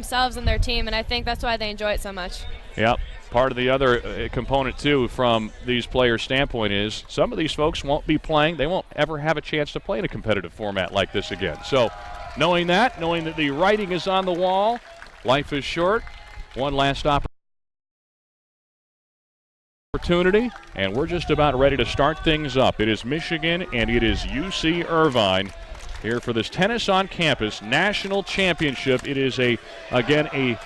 themselves and their team, and I think that's why they enjoy it so much. Yep. Part of the other component, too, from these players' standpoint is some of these folks won't be playing. They won't ever have a chance to play in a competitive format like this again. So knowing that the writing is on the wall, life is short, one last opportunity, and we're just about ready to start things up. It is Michigan and it is UC Irvine here for this Tennis on Campus National Championship. It is, again, a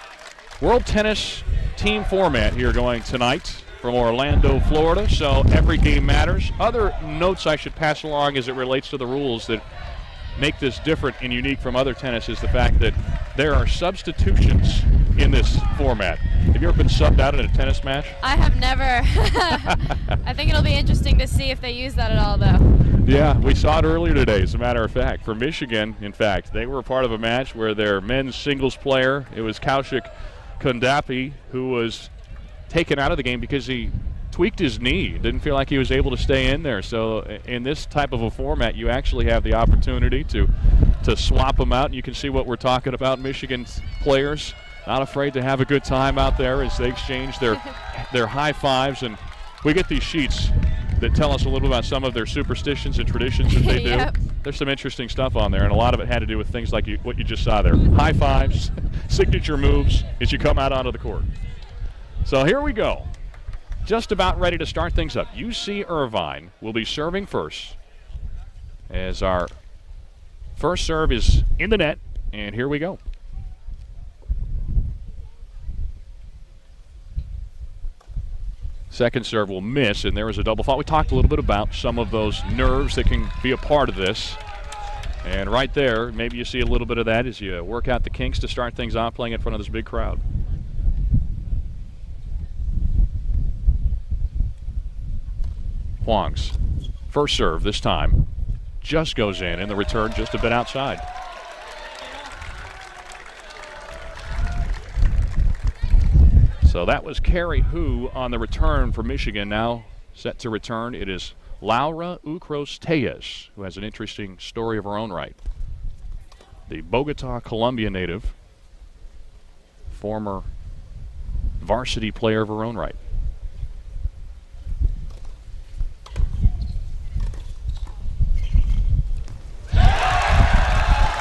World Tennis team format here going tonight from Orlando, Florida, so every game matters. Other notes I should pass along as it relates to the rules that make this different and unique from other tennis is the fact that there are substitutions in this format. Have you ever been subbed out in a tennis match? I have never. I think it'll be interesting to see if they use that at all, though. Yeah, we saw it earlier today, as a matter of fact. For Michigan, in fact, they were a part of a match where their men's singles player, it was Kaushik Kundapi, who was taken out of the game because he tweaked his knee. Didn't feel like he was able to stay in there. So in this type of a format, you actually have the opportunity to swap them out. And you can see what we're talking about. Michigan's players not afraid to have a good time out there as they exchange their high fives. And we get these sheets that tell us a little about some of their superstitions and traditions that they do. Yep. There's some interesting stuff on there, and a lot of it had to do with things like what you just saw there. High fives, signature moves as you come out onto the court. So here we go. Just about ready to start things up. UC Irvine will be serving first as our first serve is in the net, and here we go. Second serve will miss, and there is a double fault. We talked a little bit about some of those nerves that can be a part of this. And right there, maybe you see a little bit of that as you work out the kinks to start things off playing in front of this big crowd. Huang's first serve this time just goes in, and the return just a bit outside. So that was Carrie Hu on the return for Michigan. Now set to return, it is Laura Ucros-Tellez, who has an interesting story of her own right. The Bogota, Colombia native, former varsity player of her own right.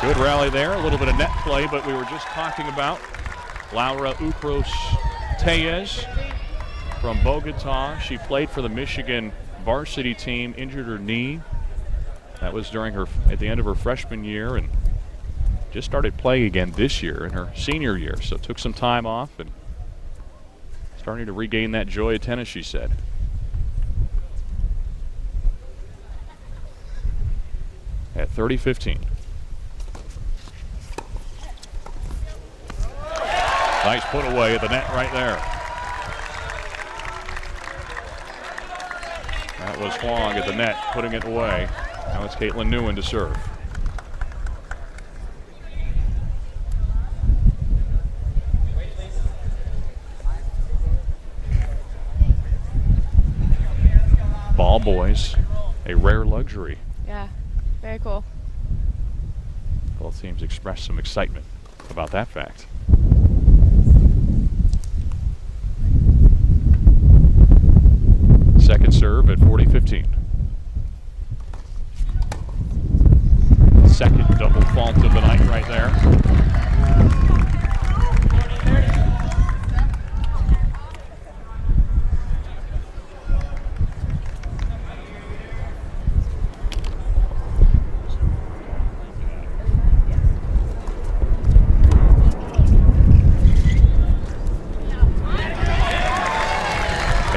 Good rally there, a little bit of net play, but we were just talking about Laura Ucros-Tellez from Bogota. She played for the Michigan varsity team, injured her knee. That was at the end of her freshman year, and just started playing again this year in her senior year. So took some time off and starting to regain that joy of tennis, she said. At 30-15. Nice put away at the net right there. That was Huang at the net, putting it away. Now it's Caitlin Nguyen to serve. Ball boys, a rare luxury. Yeah, very cool. Both teams expressed some excitement about that fact. Second serve at 40-15. Second double fault of the night right there.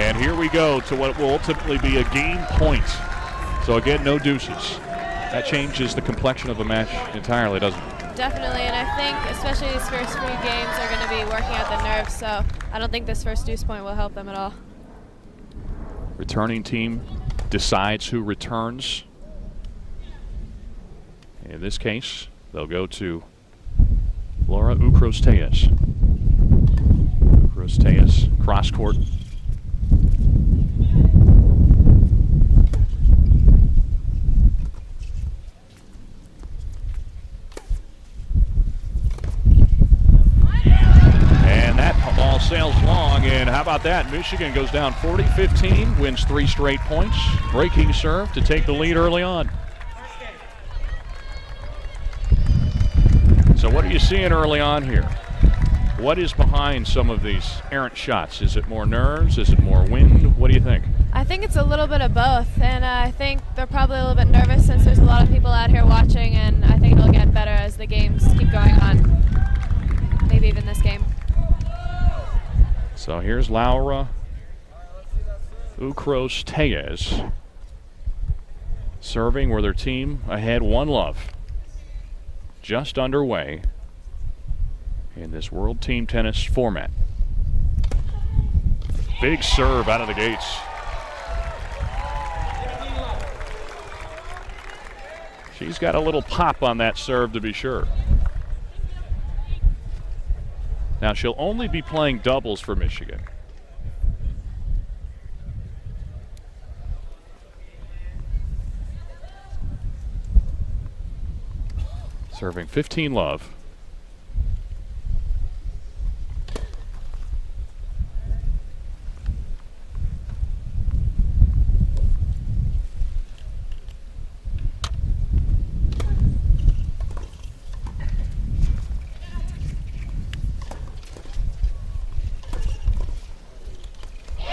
And here we go to what will ultimately be a game point. So again, no deuces. That changes the complexion of a match entirely, doesn't it? Definitely, and I think especially these first three games are going to be working out the nerves, so I don't think this first deuce point will help them at all. Returning team decides who returns. In this case, they'll go to Laura Ucros-Tellez. Ucros-Tellez, cross court. ball sails long, and how about that? Michigan goes down 40-15, wins 3 straight points. Breaking serve to take the lead early on. So what are you seeing early on here? What is behind some of these errant shots? Is it more nerves? Is it more wind? What do you think? I think it's a little bit of both, and I think they're probably a little bit nervous since there's a lot of people out here watching, and I think it'll get better as the games keep going on. Maybe even this game. So here's Laura Ucros-Tellez serving where their team ahead 1-love. Just underway in this World Team Tennis format. Big serve out of the gates. She's got a little pop on that serve to be sure. Now she'll only be playing doubles for Michigan. Serving 15-love.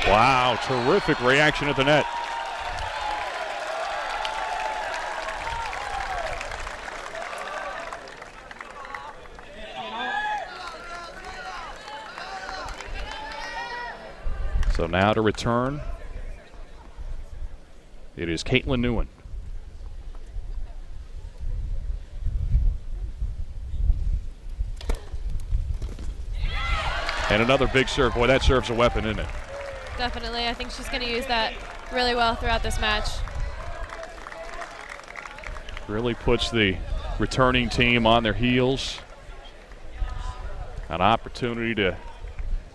Wow, terrific reaction at the net. So now to return, it is Caitlin Newen. And another big serve. Boy, that serve's a weapon, isn't it? Definitely. I think she's going to use that really well throughout this match. Really puts the returning team on their heels. An opportunity to,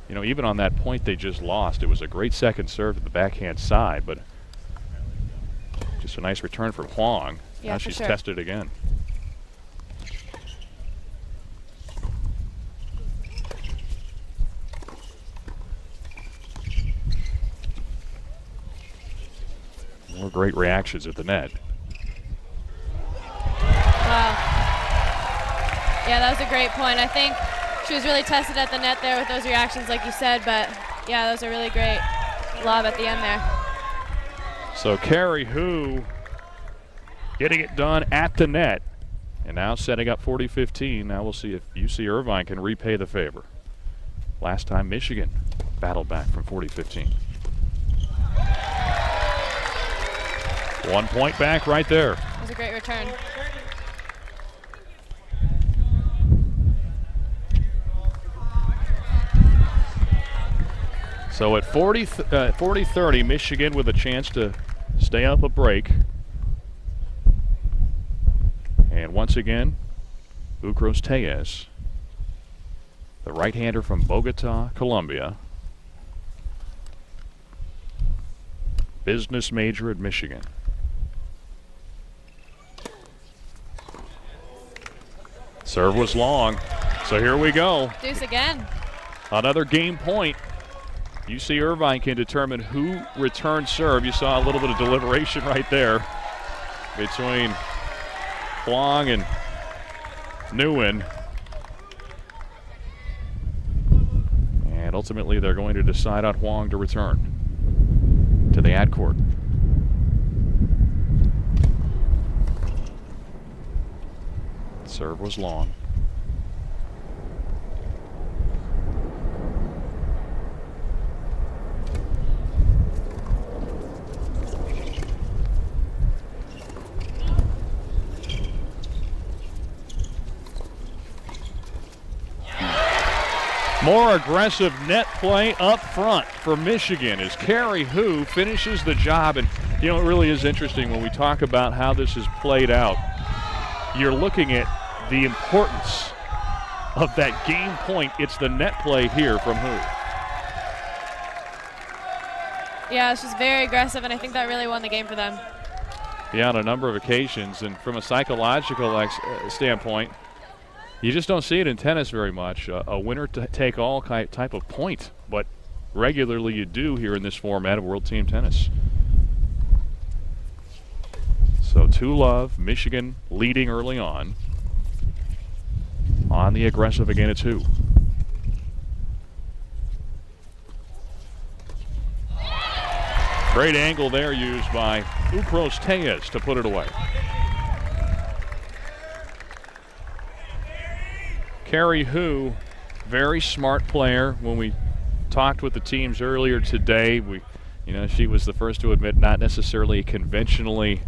you know, even on that point they just lost, it was a great second serve to the backhand side, but just a nice return from Huang. Yeah, now she's sure. tested again. More great reactions at the net. Wow. Yeah, that was a great point. I think she was really tested at the net there with those reactions, like you said, but yeah, that was a really great lob at the end there. So Carrie Hu getting it done at the net, and now setting up 40-15. Now we'll see if UC Irvine can repay the favor. Last time Michigan battled back from 40-15. 1 point back right there. It was a great return. So at 40-30, Michigan with a chance to stay up a break. And once again, Ucros-Tellez, the right-hander from Bogota, Colombia, business major at Michigan. Serve was long, so here we go. Deuce again. Another game point. UC Irvine can determine who returns serve. You saw a little bit of deliberation right there between Huang and Newen. And ultimately they're going to decide on Huang to return to the ad court. Serve was long. More aggressive net play up front for Michigan as Carrie Hu finishes the job. And, you know, it really is interesting when we talk about how this has played out. You're looking at the importance of that game point. It's the net play here from Hu. Yeah, she's very aggressive, and I think that really won the game for them. Yeah, on a number of occasions. And from a psychological standpoint, You just don't see it in tennis very much. A winner-take-all type of point, but regularly you do here in this format of World Team Tennis. So 2-love, Michigan leading early on the aggressive again at 2. Great angle there used by Ucros Tejas to put it away. Carrie Hu, very smart player. When we talked with the teams earlier today, she was the first to admit not necessarily a conventionally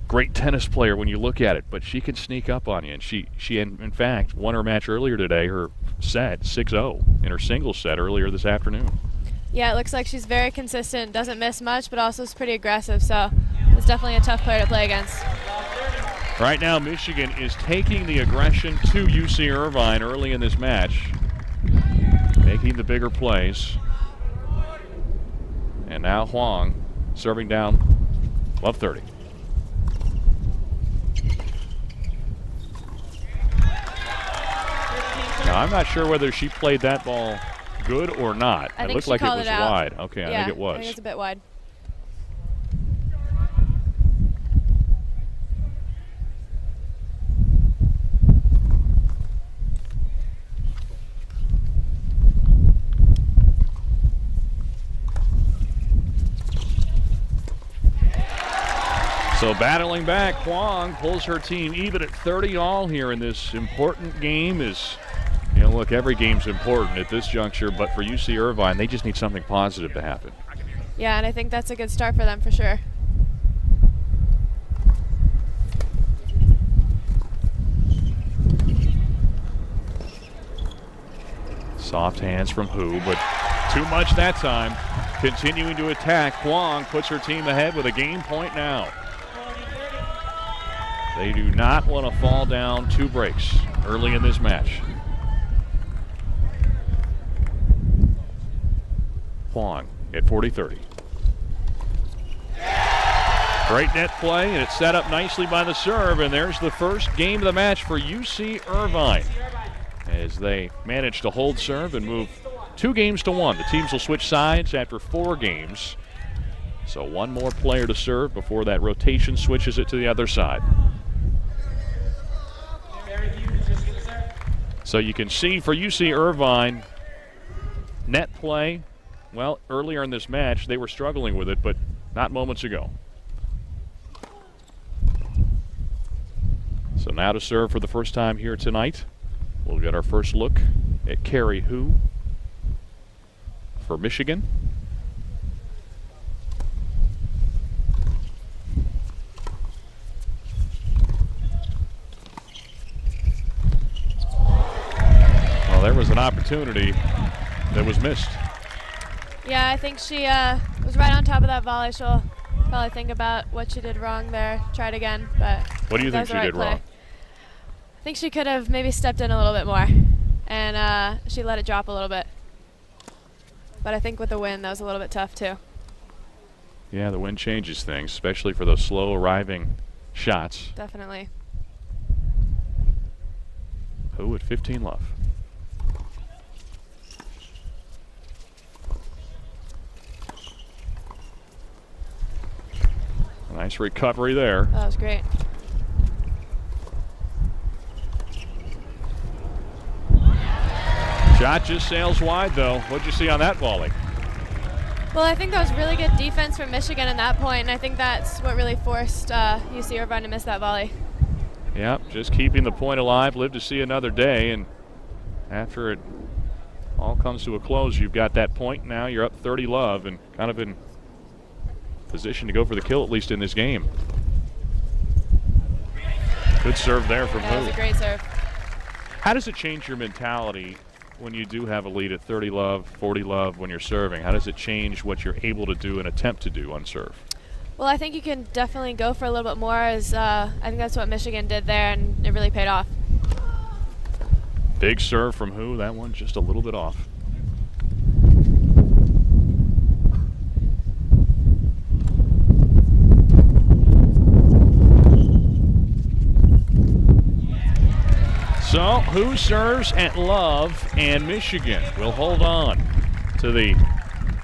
great tennis player when you look at it, but she can sneak up on you. And she in fact won her match earlier today, her set 6-0 in her singles set earlier this afternoon. Yeah, it looks like she's very consistent, doesn't miss much, but also is pretty aggressive, so it's definitely a tough player to play against. Right now, Michigan is taking the aggression to UC Irvine early in this match, making the bigger plays. And now Huang serving down love 30. Now, I'm not sure whether she played that ball good or not. It looked like it was wide. Okay, yeah, I think it was. I think it's a bit wide. So battling back, Huang pulls her team even at 30 all here in this important game. Look, every game's important at this juncture, but for UC Irvine, they just need something positive to happen. Yeah, and I think that's a good start for them for sure. Soft hands from Hu, but too much that time. Continuing to attack, Huang puts her team ahead with a game point now. They do not want to fall down 2 breaks early in this match. Huang at 40-30. Great net play, and it's set up nicely by the serve, and there's the first game of the match for UC Irvine as they manage to hold serve and move 2 games to 1. The teams will switch sides after 4 games. So 1 more player to serve before that rotation switches it to the other side. So you can see for UC Irvine, net play, well, earlier in this match, they were struggling with it, but not moments ago. So now to serve for the first time here tonight, we'll get our first look at Carrie Hu for Michigan. Well, there was an opportunity that was missed. Yeah, I think she was right on top of that volley. She'll probably think about what she did wrong there, try it again. But what do you think she did wrong? I think she could have maybe stepped in a little bit more, and she let it drop a little bit. But I think with the wind, that was a little bit tough too. Yeah, the wind changes things, especially for those slow arriving shots. Definitely. Hu at 15 love. Nice recovery there. That was great. Shot just sails wide, though. What'd you see on that volley? Well, I think that was really good defense from Michigan at that point, and I think that's what really forced UC Irvine to miss that volley. Yep, just keeping the point alive, live to see another day, and after it all comes to a close, you've got that point now. You're up 30 love and kind of in position to go for the kill, at least in this game. Good serve there from Hu. That was a great serve. How does it change your mentality when you do have a lead at 30 love, 40 love when you're serving? How does it change what you're able to do and attempt to do on serve? Well, I think you can definitely go for a little bit more, as I think that's what Michigan did there, and it really paid off. Big serve from Hu. That one just a little bit off. So So who serves at Love, and Michigan will hold on to the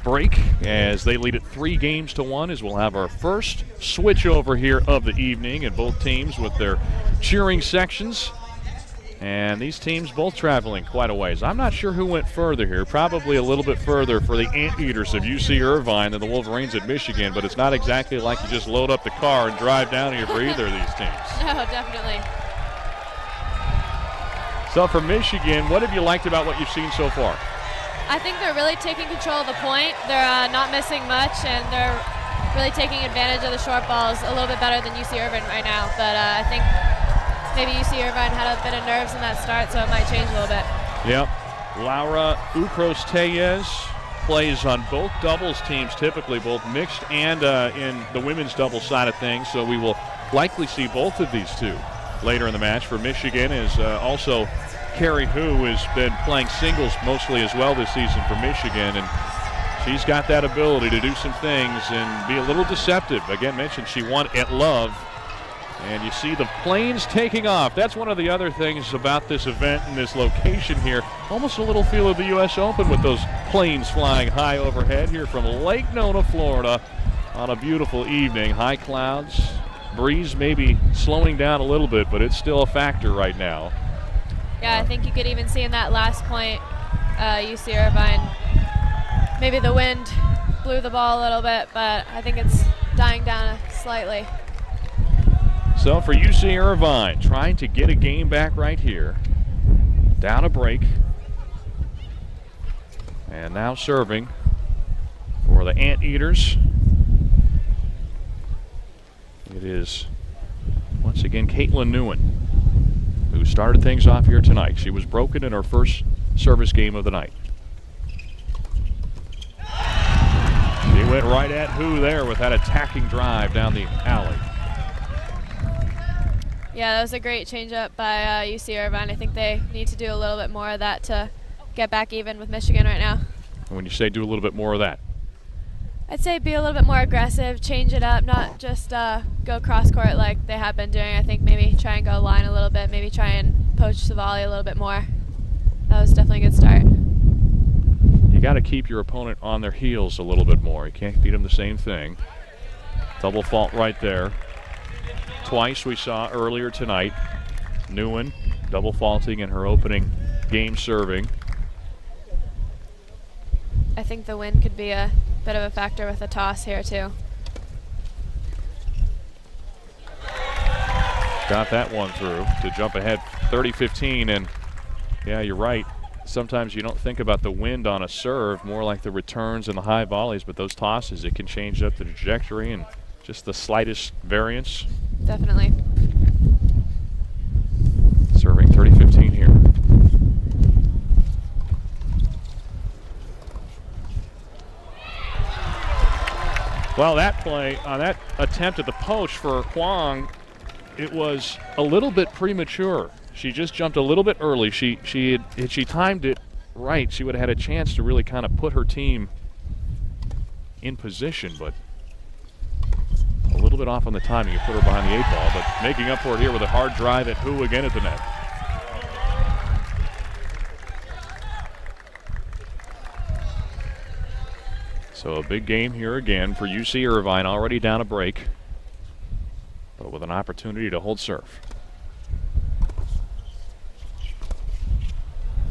break as they lead it 3-1, as we'll have our first switch over here of the evening, and both teams with their cheering sections. And these teams both traveling quite a ways. I'm not sure who went further here. Probably a little bit further for the Anteaters of UC Irvine than the Wolverines at Michigan, but it's not exactly like you just load up the car and drive down here for either of these teams. No, definitely. So for Michigan, what have you liked about what you've seen so far? I think they're really taking control of the point. They're not missing much, and they're really taking advantage of the short balls a little bit better than UC Irvine right now. But I think maybe UC Irvine had a bit of nerves in that start, so it might change a little bit. Yep. Laura Ucros-Tellez plays on both doubles teams, typically both mixed and in the women's doubles side of things, so we will likely see both of these two later in the match. For Michigan is also Carrie Hu, has been playing singles mostly as well this season for Michigan, and she's got that ability to do some things and be a little deceptive. Again, mentioned she won at Love, and you see the planes taking off. That's one of the other things about this event and this location here. Almost a little feel of the U.S. Open with those planes flying high overhead here from Lake Nona, Florida on a beautiful evening. High clouds, breeze maybe slowing down a little bit, but it's still a factor right now. Yeah, I think you could even see in that last point, UC Irvine, maybe the wind blew the ball a little bit, but I think it's dying down slightly. So for UC Irvine, trying to get a game back right here. Down a break. And now serving for the Anteaters. It is, once again, Caitlin Newen, who started things off here tonight. She was broken in her first service game of the night. She went right at Hu there with that attacking drive down the alley. Yeah, that was a great changeup by UC Irvine. I think they need to do a little bit more of that to get back even with Michigan right now. And when you say do a little bit more of that? I'd say be a little bit more aggressive, change it up, not just go cross court like they have been doing. I think maybe try and go line a little bit, maybe try and poach the volley a little bit more. That was definitely a good start. You got to keep your opponent on their heels a little bit more. You can't beat them the same thing. Double fault right there. Twice we saw earlier tonight. Newen double faulting in her opening game serving. I think the wind could be a bit of a factor with the toss here too. Got that one through to jump ahead 30-15, and yeah, you're right. Sometimes you don't think about the wind on a serve, more like the returns and the high volleys, but those tosses, it can change up the trajectory and just the slightest variance. Definitely. Serving 30-15 here. Well, that play, on that attempt at the poach for Huang, it was a little bit premature. She just jumped a little bit early. She timed it right, she would have had a chance to really kind of put her team in position, but a little bit off on the timing. You put her behind the 8 ball, but making up for it here with a hard drive at Hu again at the net. So a big game here again for UC Irvine, already down a break, but with an opportunity to hold serve.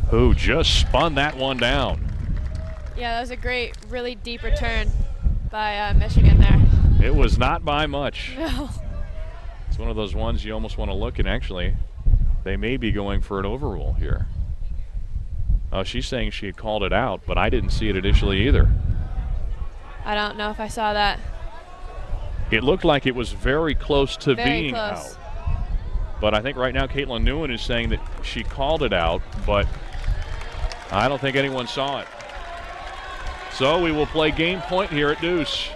Hu just spun that one down. Yeah, that was a great, really deep return by Michigan there. It was not by much. No. It's one of those ones you almost want to look, and actually they may be going for an overrule here. Oh, she's saying she had called it out, but I didn't see it initially either. I don't know if I saw that. It looked like it was very close to being close. out. But I think right now Caitlin Newen is saying that she called it out, but I don't think anyone saw it. So we will play game point here at Deuce.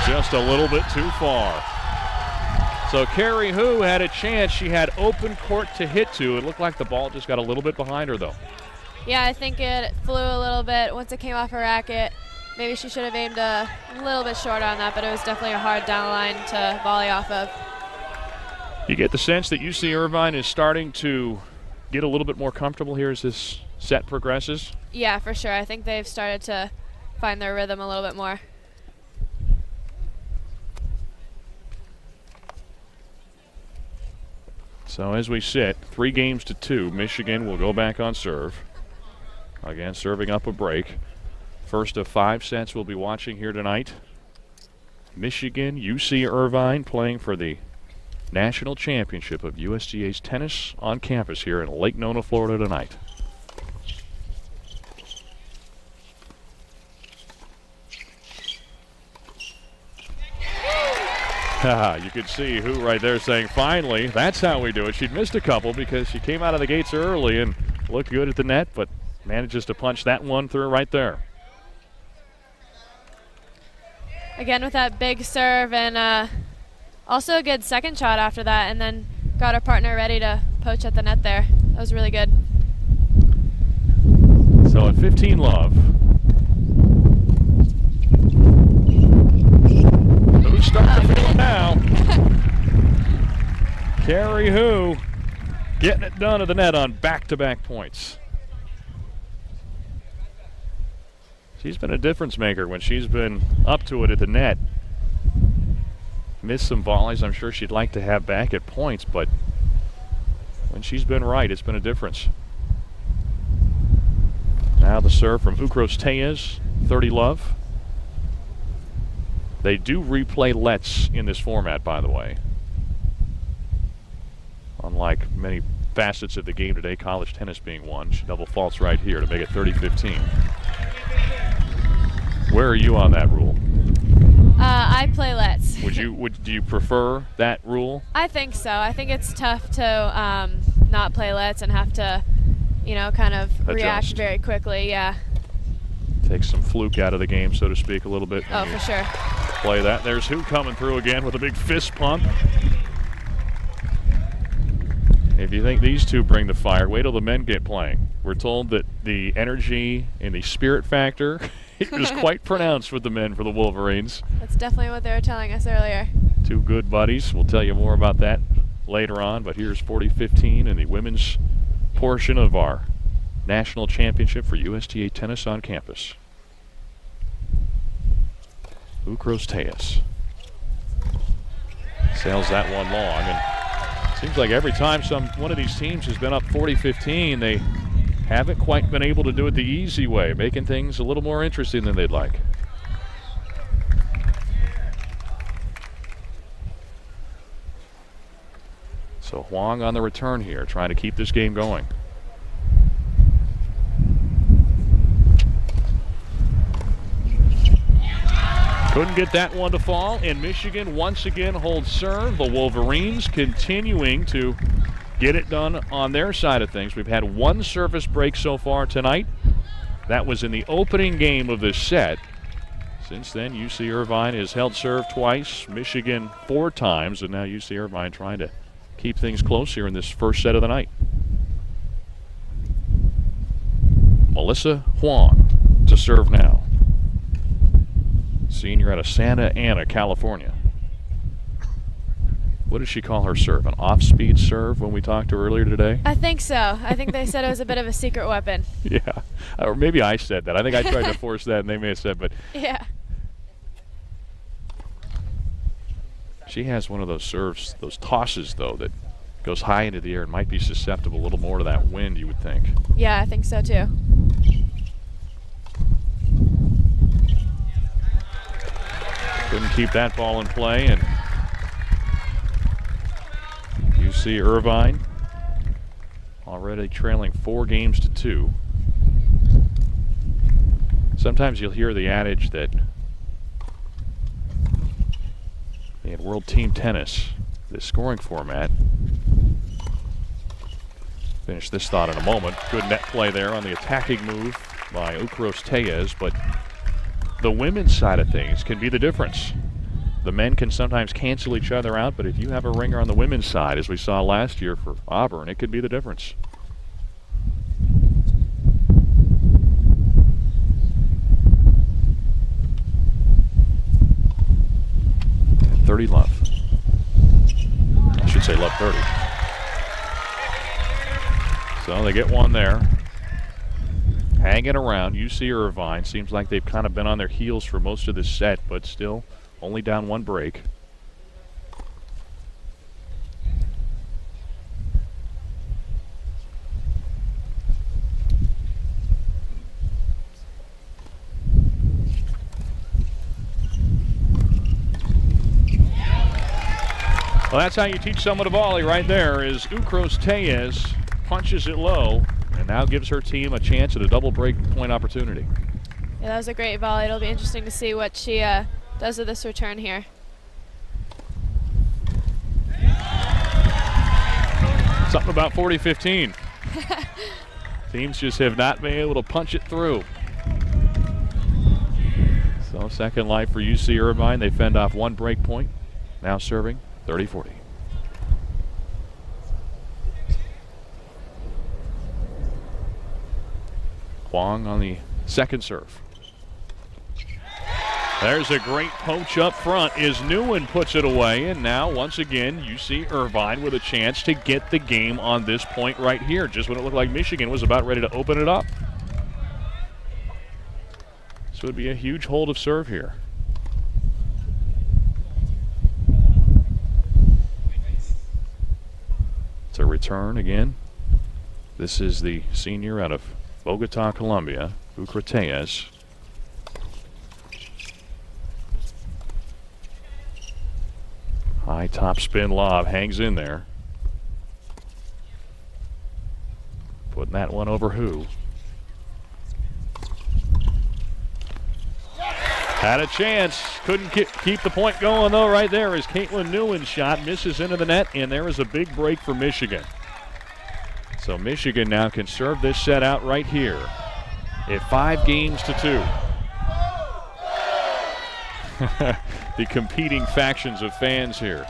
Just a little bit too far. So Carrie Hu had a chance. She had open court to hit to. It looked like the ball just got a little bit behind her, though. Yeah, I think it flew a little bit once it came off her racket. maybe she should have aimed a little bit shorter on that, but it was definitely a hard down line to volley off of. You get the sense that UC Irvine is starting to get a little bit more comfortable here as this set progresses? Yeah, for sure. I think they've started to find their rhythm a little bit more. So as we sit, 3-2, Michigan will go back on serve. Again, serving up a break. First of 5 sets we'll be watching here tonight. Michigan, UC Irvine playing for the National Championship of USGA's tennis on campus here in Lake Nona, Florida tonight. You could see who right there saying, finally, that's how we do it. She'd missed a couple because she came out of the gates early and looked good at the net, but manages to punch that one through right there. Again with that big serve, and also a good second shot after that, and then got her partner ready to poach at the net there. That was really good. So at 15 love. Who's starting to feel it now? Carrie Hu getting it done at the net on back-to-back points. She's been a difference maker when she's been up to it at the net. Missed some volleys I'm sure she'd like to have back at points, but when she's been right, it's been a difference. Now the serve from Ukros Tejas, 30 love. They do replay lets in this format, by the way. Unlike many facets of the game today, college tennis being one. She double faults right here to make it 30-15. Where are you on that rule? I play lets. Do you prefer that rule? I think so. I think it's tough to not play lets and have to, you know, kind of react very quickly. Yeah. Take some fluke out of the game, so to speak, a little bit. Oh, for sure. Play that. There's Hu coming through again with a big fist pump. If you think these two bring the fire, wait till the men get playing. We're told that the energy and the spirit factor is quite pronounced with the men for the Wolverines. That's definitely what they were telling us earlier. Two good buddies. We'll tell you more about that later on, but here's 40-15 in the women's portion of our national championship for USTA tennis on campus. Ukros Tejas sails that one long, and seems like every time one of these teams has been up 40-15, they haven't quite been able to do it the easy way, making things a little more interesting than they'd like. So Huang on the return here, trying to keep this game going. Couldn't get that one to fall, and Michigan once again holds serve. The Wolverines continuing to get it done on their side of things. We've had one service break so far tonight. That was in the opening game of this set. Since then, UC Irvine has held serve twice, Michigan 4 times, and now UC Irvine trying to keep things close here in this first set of the night. Melissa Huang to serve now. Senior out of Santa Ana, California. What did she call her serve? An off-speed serve when we talked to her earlier today? I think so. I think they said it was a bit of a secret weapon. Yeah. Or maybe I said that. I think I tried to force that and they may have said, but. Yeah. She has one of those serves, those tosses, though, that goes high into the air and might be susceptible a little more to that wind, you would think. Yeah, I think so, too. Couldn't keep that ball in play, and UC Irvine already trailing 4-2. Sometimes you'll hear the adage that in World Team Tennis, the scoring format, finish this thought in a moment. Good net play there on the attacking move by Ukros Tejas, but the women's side of things can be the difference. The men can sometimes cancel each other out, but if you have a ringer on the women's side, as we saw last year for Auburn, it could be the difference. 30 love. I should say love 30. So they get one there. Hanging around, UC Irvine. Seems like they've kind of been on their heels for most of this set, but still only down one break. Well, that's how you teach someone to volley right there, is Ukros Tellez punches it low and now gives her team a chance at a double break point opportunity. Yeah, that was a great volley. It'll be interesting to see what she does with this return here. Something about 40-15. Teams just have not been able to punch it through. So second life for UC Irvine. They fend off one break point. Now serving 30-40. Huang on the second serve. There's a great poach up front as Nguyen puts it away, and now once again UC Irvine with a chance to get the game on this point right here, just when it looked like Michigan was about ready to open it up. This would be a huge hold of serve here. It's a return again. This is the senior out of Bogota, Colombia, Ukros Tellez. High top spin lob, hangs in there. Putting that one over who? Had a chance, couldn't keep the point going though right there as Caitlin Nguyen's shot misses into the net, and there is a big break for Michigan. So Michigan now can serve this set out right here at 5-2. The competing factions of fans here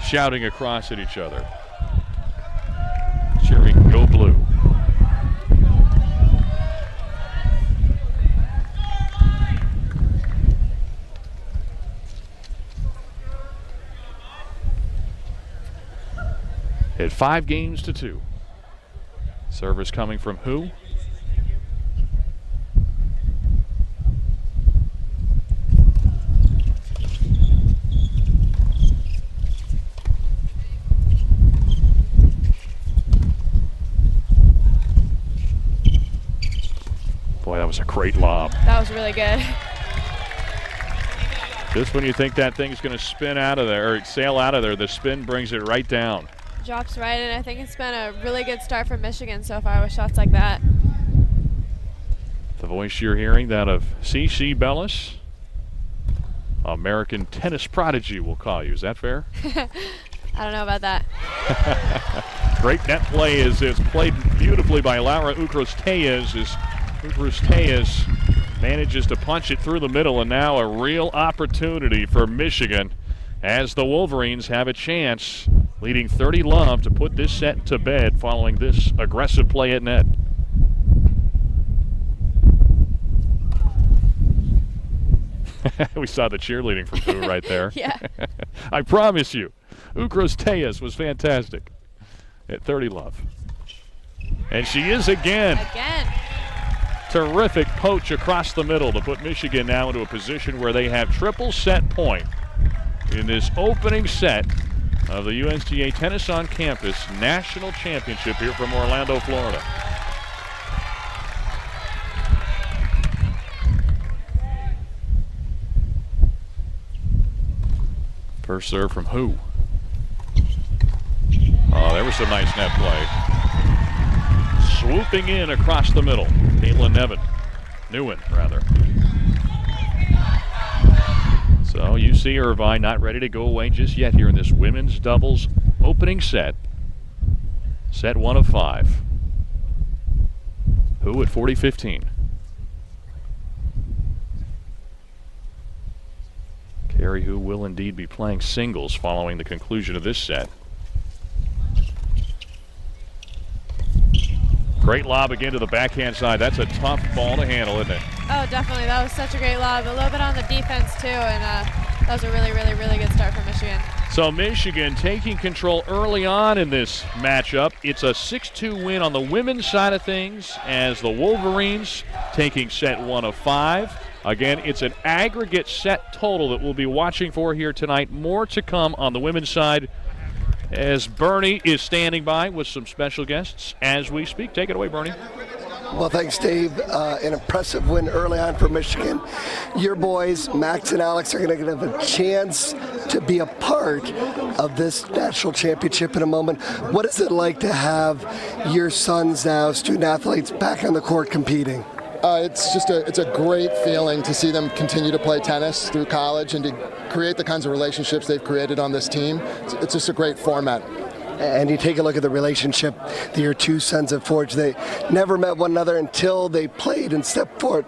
shouting across at each other, cheering "Go Blue." At 5-2. Service coming from who? Boy, that was a great lob. That was really good. Just when you think that thing's going to spin out of there, or sail out of there, the spin brings it right down. Drops right, and I think it's been a really good start for Michigan so far with shots like that. The voice you're hearing, that of CC Bellis, American tennis prodigy, we'll call you. Is that fair? I don't know about that. Great net play is played beautifully by Laura Ukros Tellez as Ukros Tellez manages to punch it through the middle, and now a real opportunity for Michigan as the Wolverines have a chance, leading 30-love, to put this set to bed following this aggressive play at net. We saw the cheerleading from Boo right there. Yeah. I promise you, Ukros Tellez was fantastic at 30-love. And she is again. Again. Terrific poach across the middle to put Michigan now into a position where they have triple set point in this opening set of the USTA Tennis on Campus National Championship here from Orlando, Florida. First serve from who? Oh, there was some nice net play. Swooping in across the middle, Caitlin Nguyen, rather. So UC Irvine not ready to go away just yet here in this women's doubles opening set. Set 1 of 5. Who at 40-15? Carrie Who will indeed be playing singles following the conclusion of this set. Great lob again to the backhand side. That's a tough ball to handle, isn't it? Oh, definitely. That was such a great lob. A little bit on the defense, too, and that was a really, really, really good start for Michigan. So Michigan taking control early on in this matchup. It's a 6-2 win on the women's side of things as the Wolverines taking set 1 of 5. Again, it's an aggregate set total that we'll be watching for here tonight. More to come on the women's side as Bernie is standing by with some special guests as we speak. Take it away, Bernie. Well, thanks, Dave. An impressive win early on for Michigan. Your boys, Max and Alex, are going to have a chance to be a part of this national championship in a moment. What is it like to have your sons now, student athletes, back on the court competing? It's a great feeling to see them continue to play tennis through college and to create the kinds of relationships they've created on this team. It's just a great format. And you take a look at the relationship that your two sons have forged. They never met one another until they played and stepped forward.